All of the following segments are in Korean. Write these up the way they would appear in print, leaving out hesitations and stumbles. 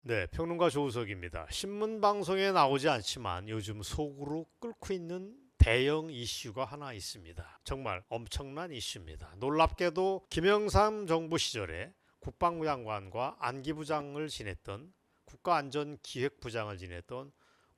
네, 평론가 조우석입니다. 신문 방송에 나오지 않지만 요즘 속으로 끓고 있는 대형 이슈가 하나 있습니다. 정말 엄청난 이슈입니다. 놀랍게도 김영삼 정부 시절에 국방부 장관과 안기부장을 지냈던 국가안전기획부장을 지냈던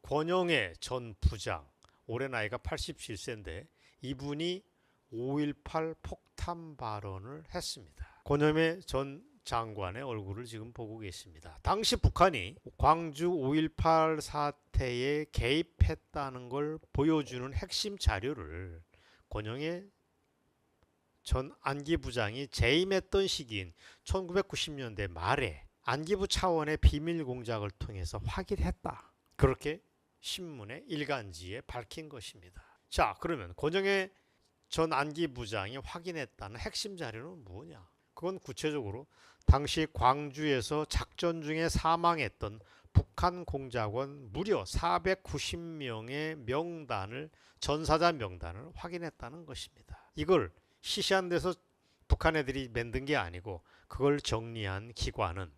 권영애 전 부장, 올해 나이가 87세인데 이분이 5.18 폭탄 발언을 했습니다. 권영애 전 장관의 얼굴을 지금 보고 계십니다. 당시 북한이 광주 5.18 사태에 개입했다는 걸 보여주는 핵심 자료를 권영애 전 안기부장이 재임했던 시기인 1990년대 말에 안기부 차원의 비밀 공작을 통해서 확인했다. 그렇게 신문의 일간지에 밝힌 것입니다. 자, 그러면 권영애 전 안기부장이 확인했다는 핵심 자료는 뭐냐? 그건 구체적으로 당시 광주에서 작전 중에 사망했던 북한 공작원 무려 490명의 명단을, 전사자 명단을 확인했다는 것입니다. 이걸 시시한 데서 북한 애들이 만든 게 아니고 그걸 정리한 기관은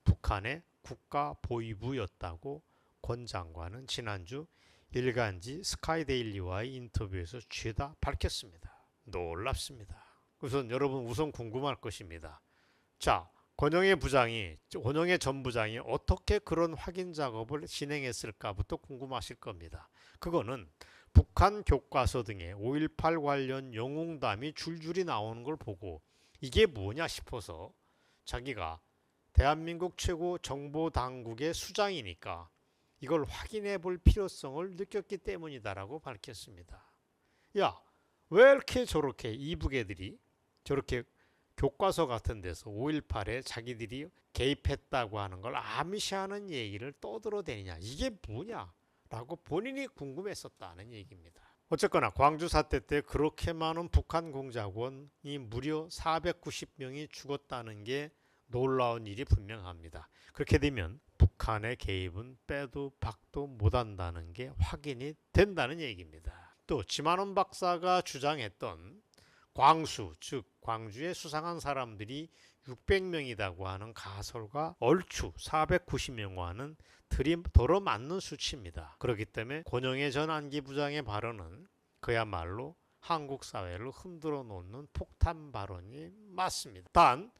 북한의 국가보위부였다고 권 장관은 지난주 일간지 스카이데일리와의 인터뷰에서 죄다 밝혔습니다. 놀랍습니다. 우선 궁금할 것입니다. 자, 권영애 전 부장이 어떻게 그런 확인 작업을 진행했을까부터 궁금하실 겁니다. 그거는 북한 교과서 등에 5.18 관련 영웅담이 줄줄이 나오는 걸 보고 이게 뭐냐 싶어서 자기가 대한민국 최고 정보당국의 수장이니까 이걸 확인해 볼 필요성을 느꼈기 때문이다라고 밝혔습니다. 야, 왜 이렇게 저렇게 이북애들이 저렇게 교과서 같은 데서 5.18에 자기들이 개입했다고 하는 걸 암시하는 얘기를 떠들어대느냐, 이게 뭐냐 라고 본인이 궁금했었다는 얘기입니다. 어쨌거나 광주 사태 때 그렇게 많은 북한 공작원이 무려 490명이 죽었다는 게 놀라운 일이 분명합니다. 그렇게 되면 북한의 개입은 빼도 박도 못한다는 게 확인이 된다는 얘기입니다. 또 지만원 박사가 주장했던 광수, 즉 광주에 수상한 사람들이 600명이라고 하는 가설과 얼추 490명과는 더러 맞는 수치입니다. 그렇기 때문에 권영애 전 안기부장의 발언은 그야말로 한국 사회를 흔들어 놓는 폭탄 발언이 맞습니다. 단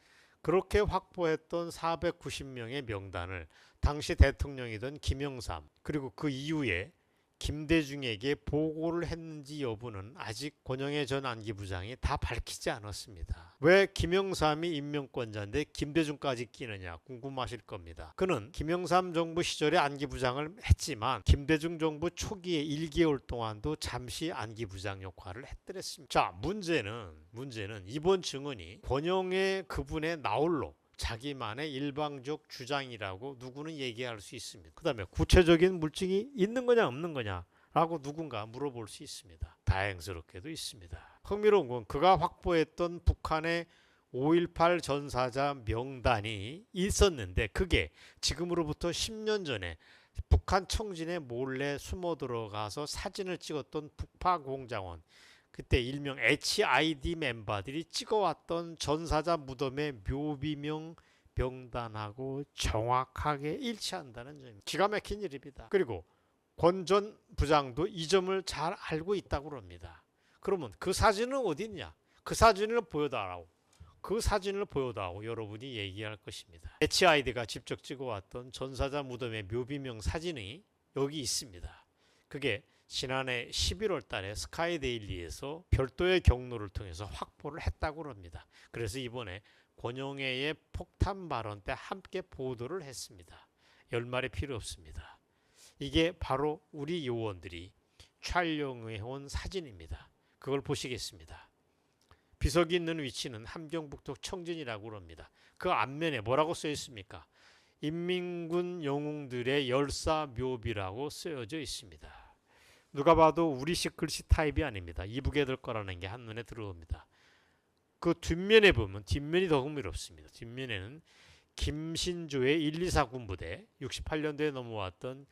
그렇게 확보했던 490명의 명단을 당시 대통령이던 김영삼 그리고 그 이후에 김대중에게 보고를 했는지 여부는 아직 권영애 전 안기부장이 다 밝히지 않았습니다. 왜 김영삼이 임명권자인데 김대중까지 끼느냐 궁금하실 겁니다. 그는 김영삼 정부 시절에 안기부장을 했지만 김대중 정부 초기에 1개월 동안도 잠시 안기부장 역할을 했더랬습니다. 자, 문제는 이번 증언이 권영애 그분의 나홀로 자기만의 일방적 주장이라고 누구는 얘기할 수 있습니다. 그 다음에 구체적인 물증이 있는 거냐 없는 거냐 라고 누군가 물어볼 수 있습니다. 다행스럽게도 있습니다. 흥미로운 건 그가 확보했던 북한의 5.18 전사자 명단이 있었는데 그게 지금으로부터 10년 전에 북한 청진에 몰래 숨어 들어가서 사진을 찍었던 북파 공작원, 그때 일명 HID 멤버들이 찍어왔던 전사자 무덤의 묘비명 명단하고 정확하게 일치한다는 점입니다. 기가 막힌 일입니다. 그리고 권 전 부장도 이 점을 잘 알고 있다고 합니다. 그러면 그 사진은 어디 있냐? 그 사진을 보여달라고. 여러분이 얘기할 것입니다. HID가 직접 찍어왔던 전사자 무덤의 묘비명 사진이 여기 있습니다. 그게 지난해 11월 달에 스카이데일리에서 별도의 경로를 통해서 확보를 했다고 합니다. 그래서 이번에 권영애의 폭탄 발언 때 함께 보도를 했습니다. 열말이 필요 없습니다. 이게 바로 우리 요원들이 촬영해온 사진입니다. 그걸 보시겠습니다. 비석이 있는 위치는 함경북도 청진이라고 합니다. 그 앞면에 뭐라고 써 있습니까? 인민군 영웅들의 열사묘비라고 쓰여져 있습니다. 누가 봐도 우리식 글씨 타입이 아닙니다. 이북애들 거라는 게 한눈에 들어옵니다. 그 뒷면에 보면 뒷면이 더 흥미롭습니다. 뒷면에는 김신조의 124 군부대, 68년도에 넘어왔던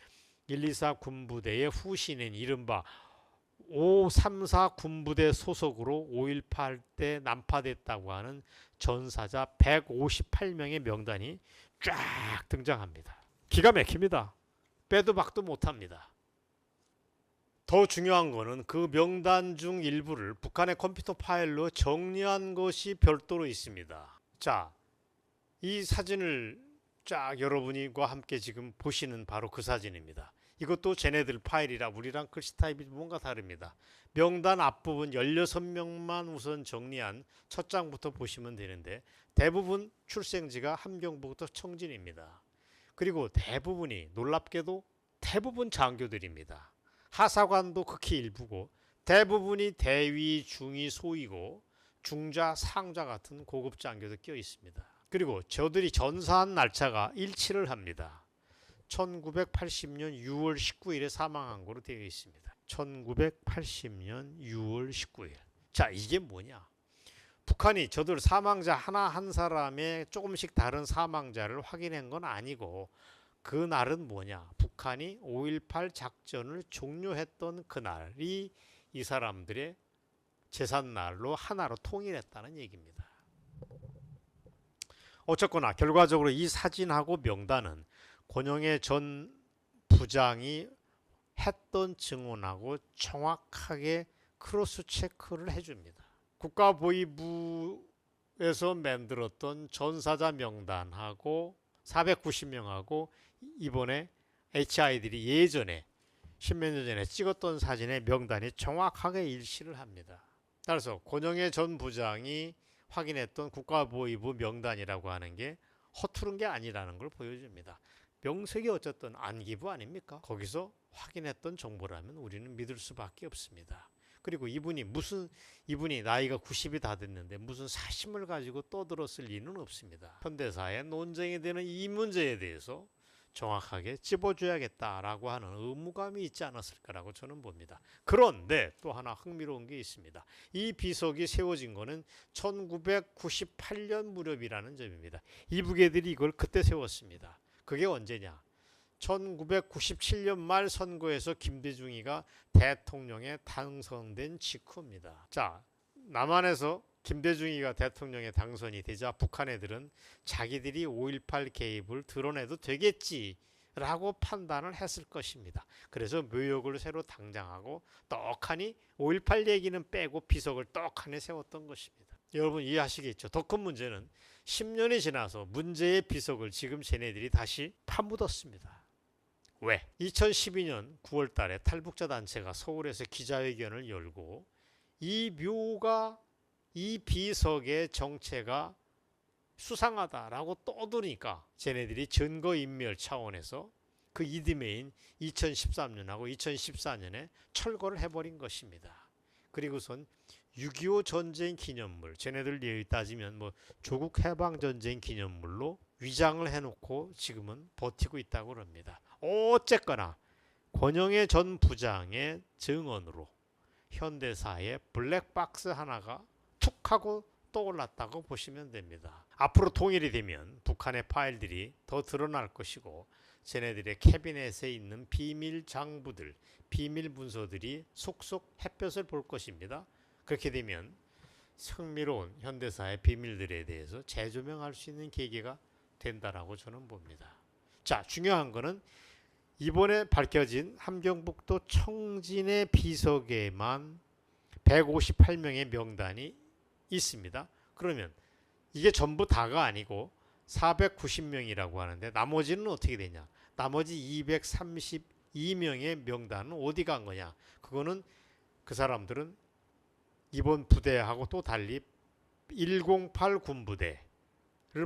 124 군부대의 후신인 이른바 534 군부대 소속으로 5.18 때 난파됐다고 하는 전사자 158명의 명단이 쫙 등장합니다. 기가 막힙니다. 빼도 박도 못합니다. 더 중요한 거는 그 명단 중 일부를 북한의 컴퓨터 파일로 정리한 것이 별도로 있습니다. 자, 이 사진을 쫙 여러분과 함께 지금 보시는 바로 그 사진입니다. 이것도 쟤네들 파일이라 우리랑 글씨 타입이 뭔가 다릅니다. 명단 앞부분 16명만 우선 정리한 첫 장부터 보시면 되는데 대부분 출생지가 함경부터 청진입니다. 그리고 대부분이 놀랍게도 대부분 장교들입니다. 하사관도 극히 일부고 대부분이 대위, 중위, 소위고 중자, 상자 같은 고급 장교도 껴 있습니다. 그리고 저들이 전사한 날짜가 일치를 합니다. 1980년 6월 19일에 사망한 거로 되어 있습니다. 1980년 6월 19일. 자, 이게 뭐냐? 북한이 저들 사망자 하나 한 사람의 조금씩 다른 사망자를 확인한 건 아니고 그날은 뭐냐? 북한이 5.18 작전을 종료했던 그날이 이 사람들의 제삿날로 하나로 통일했다는 얘기입니다. 어쨌거나 결과적으로 이 사진하고 명단은 권영애 전 부장이 했던 증언하고 정확하게 크로스 체크를 해줍니다. 국가보위부에서 만들었던 전사자 명단하고 490명하고 이번에 HI들이 예전에 십몇 년 전에 찍었던 사진의 명단이 정확하게 일치를 합니다. 따라서 권영애 전 부장이 확인했던 국가보위부 명단이라고 하는 게 허투른 게 아니라는 걸 보여줍니다. 명색이 어쨌든 안기부 아닙니까? 거기서 확인했던 정보라면 우리는 믿을 수밖에 없습니다. 그리고 이분이 나이가 90이 다 됐는데 무슨 사심을 가지고 떠들었을 리는 없습니다. 현대사의 논쟁이 되는 이 문제에 대해서 정확하게 짚어줘야겠다라고 하는 의무감이 있지 않았을까라고 저는 봅니다. 그런데 또 하나 흥미로운 게 있습니다. 이 비석이 세워진 거는 1998년 무렵이라는 점입니다. 이북애들이 이걸 그때 세웠습니다. 그게 언제냐? 1997년 말 선거에서 김대중이가 대통령에 당선된 직후입니다. 자, 남한에서 김대중이가 대통령에 당선이 되자 북한 애들은 자기들이 5.18 개입을 드러내도 되겠지라고 판단을 했을 것입니다. 그래서 묘역을 새로 당장하고 떡하니 5.18 얘기는 빼고 비석을 떡하니 세웠던 것입니다. 여러분 이해하시겠죠? 더 큰 문제는 10년이 지나서 문제의 비석을 지금 쟤네들이 다시 파묻었습니다. 왜? 2012년 9월 달에 탈북자 단체가 서울에서 기자회견을 열고 이 비석의 정체가 수상하다라고 떠드니까 쟤네들이 증거인멸 차원에서 그 이듬해인 2013년하고 2014년에 철거를 해버린 것입니다. 그리고선 6.25 전쟁 기념물, 쟤네들 예의 따지면 조국 해방 전쟁 기념물로 위장을 해놓고 지금은 버티고 있다고 합니다. 어쨌거나 권영애 전 부장의 증언으로 현대사의 블랙박스 하나가 툭 하고 떠올랐다고 보시면 됩니다. 앞으로 통일이 되면 북한의 파일들이 더 드러날 것이고 쟤네들의 캐비넷에 있는 비밀 장부들, 비밀 문서들이 속속 햇볕을 볼 것입니다. 그렇게 되면 흥미로운 현대사의 비밀들에 대해서 재조명할 수 있는 계기가 된다라고 저는 봅니다. 자, 중요한 거는 이번에 밝혀진 함경북도 청진의 비석에만 158명의 명단이 있습니다. 그러면 이게 전부 다가 아니고 490명이라고 하는데 나머지는 어떻게 되냐? 나머지 232명의 명단은 어디 간 거냐? 그거는 그 사람들은 이번 부대하고 또 달리 108 군부대를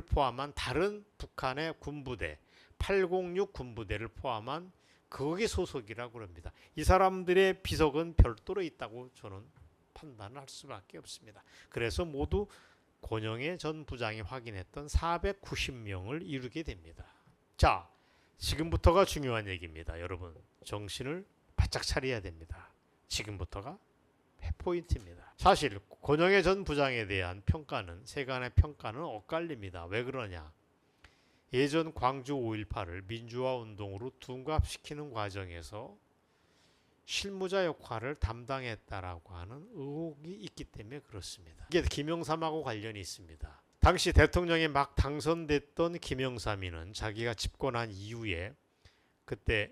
포함한 다른 북한의 군부대 806 군부대를 포함한 거기 소속이라고 합니다. 이 사람들의 비석은 별도로 있다고 저는 판단을 할 수밖에 없습니다. 그래서 모두 권영애 전 부장이 확인했던 490명을 이루게 됩니다. 자, 지금부터가 중요한 얘기입니다. 여러분 정신을 바짝 차려야 됩니다. 지금부터가 포인트입니다. 사실 권영애 전 부장에 대한 평가는 세간의 평가는 엇갈립니다. 왜 그러냐? 예전 광주 5.18을 민주화 운동으로 둔갑시키는 과정에서 실무자 역할을 담당했다라고 하는 의혹이 있기 때문에 그렇습니다. 이게 김영삼하고 관련이 있습니다. 당시 대통령에 막 당선됐던 김영삼이는 자기가 집권한 이후에 그때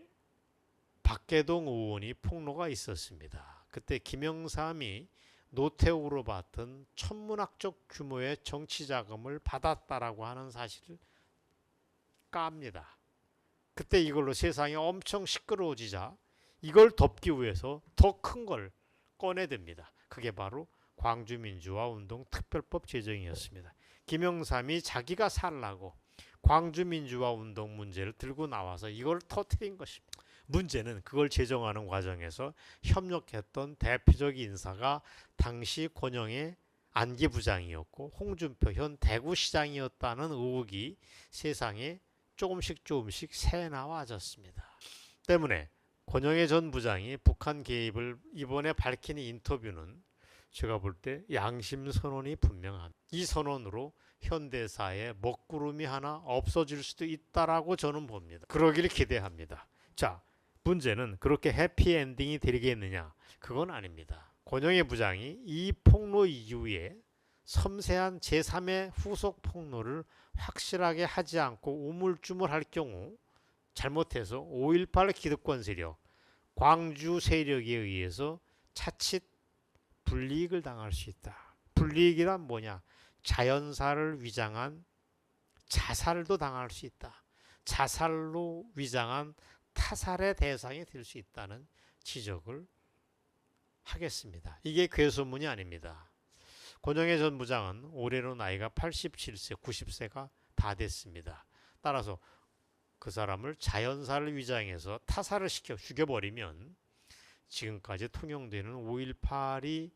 박계동 의원이 폭로가 있었습니다. 그때 김영삼이 노태우로 받던 천문학적 규모의 정치 자금을 받았다라고 하는 사실을 깝니다. 그때 이걸로 세상이 엄청 시끄러워지자 이걸 덮기 위해서 더 큰 걸 꺼내듭니다. 그게 바로 광주민주화운동 특별법 제정이었습니다. 김영삼이 자기가 살라고 광주민주화운동 문제를 들고 나와서 이걸 터뜨린 것입니다. 문제는 그걸 제정하는 과정에서 협력했던 대표적 인사가 당시 권영의 안기부장이었고 홍준표 현 대구시장이었다는 의혹이 세상에 조금씩 새나와졌습니다. 때문에 권영의 전 부장이 북한 개입을 이번에 밝힌 인터뷰는 제가 볼 때 양심 선언이 분명합니다. 이 선언으로 현대사의 먹구름이 하나 없어질 수도 있다라고 저는 봅니다. 그러기를 기대합니다. 자, 문제는 그렇게 해피엔딩이 되겠느냐? 그건 아닙니다. 권영의 부장이 이 폭로 이후에 섬세한 제3의 후속 폭로를 확실하게 하지 않고 우물쭈물할 경우 잘못해서 5.18 기득권 세력, 광주 세력에 의해서 차칫 불이익을 당할 수 있다. 불이익이란 뭐냐? 자연사를 위장한 자살도 당할 수 있다. 자살로 위장한 타살의 대상이 될 수 있다는 지적을 하겠습니다. 이게 괴소문이 아닙니다. 권영의 전 부장은 올해로 나이가 87세, 90세가 다 됐습니다. 따라서 그 사람을 자연사를 위장해서 타살을 시켜 죽여버리면 지금까지 통용되는 5.18이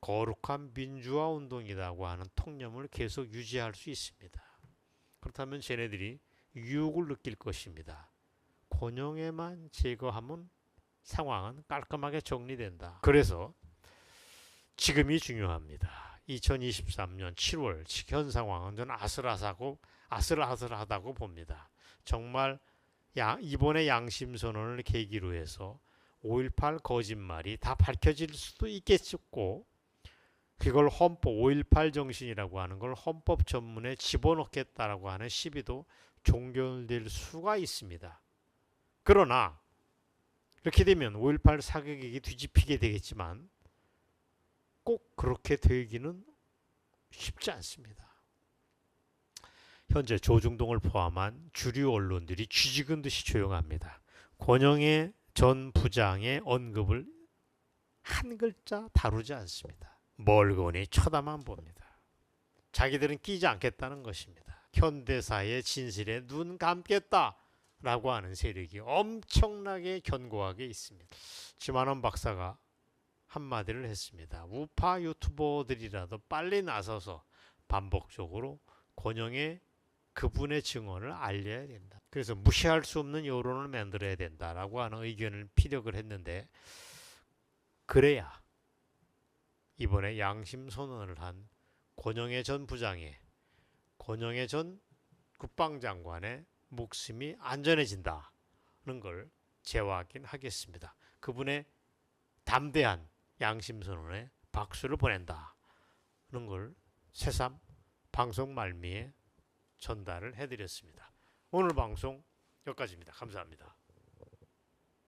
거룩한 민주화 운동이라고 하는 통념을 계속 유지할 수 있습니다. 그렇다면 쟤네들이 유혹을 느낄 것입니다. 권영애만 제거하면 상황은 깔끔하게 정리된다. 그래서 지금이 중요합니다. 2023년 7월 현 상황은 저는 아슬아슬하다고 봅니다. 정말 이번에 양심선언을 계기로 해서 5.18 거짓말이 다 밝혀질 수도 있겠고 그걸 헌법 5.18 정신이라고 하는 걸 헌법 전문에 집어넣겠다라고 하는 시비도 종결될 수가 있습니다. 그러나 이렇게 되면 5.18 사격이 뒤집히게 되겠지만 꼭 그렇게 되기는 쉽지 않습니다. 현재 조중동을 포함한 주류 언론들이 쥐죽은 듯이 조용합니다. 권영애 전 부장의 언급을 한 글자 다루지 않습니다. 멀거니 쳐다만 봅니다. 자기들은 끼지 않겠다는 것입니다. 현대사의 진실에 눈 감겠다라고 하는 세력이 엄청나게 견고하게 있습니다. 지만원 박사가 한마디를 했습니다. 우파 유튜버들이라도 빨리 나서서 반복적으로 권영의 그분의 증언을 알려야 된다. 그래서 무시할 수 없는 여론을 만들어야 된다라고 하는 의견을 피력을 했는데 그래야 이번에 양심 선언을 한 권영애 전 부장의 권영애 전 국방장관의 목숨이 안전해진다는 걸 재확인하겠습니다. 그분의 담대한 양심 선언에 박수를 보낸다는 걸 새삼 방송 말미에 전달을 해드렸습니다. 오늘 방송 여기까지입니다. 감사합니다.